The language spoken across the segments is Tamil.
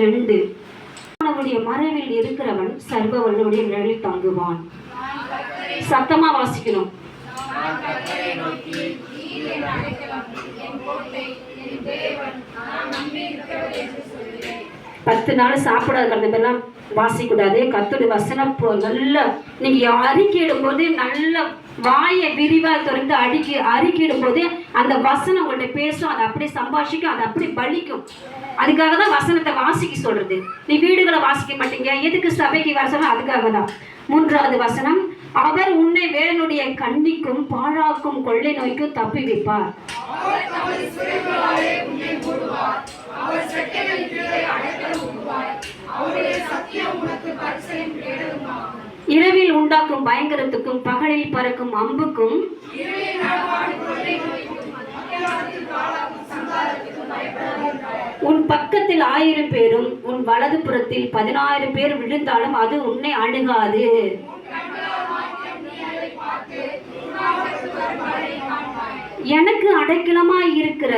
2. அவனுடைய மறைவில் இருக்கிறவன் சர்வ வல்லவருடைய நிழலில் தங்குவான். சத்தமா வாசிக்கணும். 10 நாள் சாப்பிடாத பேர்லாம் வாசிக்கூடாது. கர்த்தருடைய வசனம் நல்ல நீங்க அறிக்கையிடும் போது நல்ல வாயை விரிவா திறந்து அறிக்கையிடும் போது அந்த வசனம் உங்கள்கிட்ட பேசும், அதை அப்படியே சம்பாஷிக்கும், அது அப்படியே பலிக்கும். அதுக்காக தான் வசனத்தை வாசிக்க சொல்றது. நீ வீடுகளை வாசிக்க மாட்டீங்க, எதுக்கு சபைக்கு வசனம்? அதுக்காக தான். 3வது வசனம், அவர் உன்னை வேலனுடைய கண்ணிக்கும் பாழாக்கும் கொள்ளை நோய்க்கும் தப்பி வைப்பார். இரவில் உண்டாக்கும் பயங்கரத்துக்கும் பகலில் பறக்கும் அம்புக்கும் உன் பக்கத்தில் 1000 பேரும் உன் வலது புறத்தில் 16 பேர் விழுந்தாலும் அது உன்னை அணுகாது. எனக்கு அடைக்கலமாய் இருக்கிற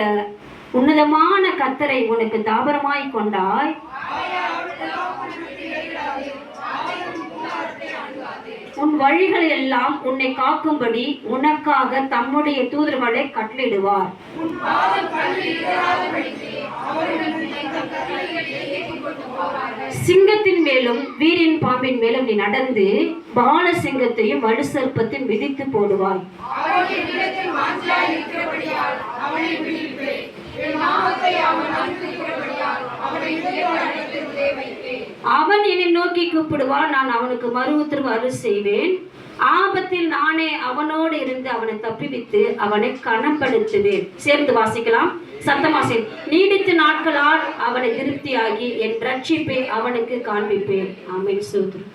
உன்னதமான கர்த்தரை உனக்கு தாபரமாய் கொண்டாய். உன் வழிகள் எல்லாம் உன்னை காக்கும்படி உனக்காக தம்முடைய தூதர்களை கட்டளையிடுவார். சிங்கத்தின் மேலும் வீரின் பாம்பின் மேலும் நீ நடந்து பால சிங்கத்தையும் வலு சர்ப்பத்தையும் மிதித்து போடுவாய். அவன் என்னை நோக்கி கூப்பிடுவான், நான் அவனுக்கு மறு உத்தரவு அருள் செய்வேன். ஆபத்தில் நானே அவனோடு இருந்து அவனை தப்பிவித்து அவனை கனப்படுத்துவேன். சேர்ந்து வாசிக்கலாம். சத்தமாசேன். நீடித்த நாட்களால் அவனை திருப்தியாகி என் ரட்சிப்பை அவனுக்கு காண்பிப்பேன். ஆமென். சோத்ரம்.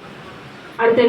அடுத்த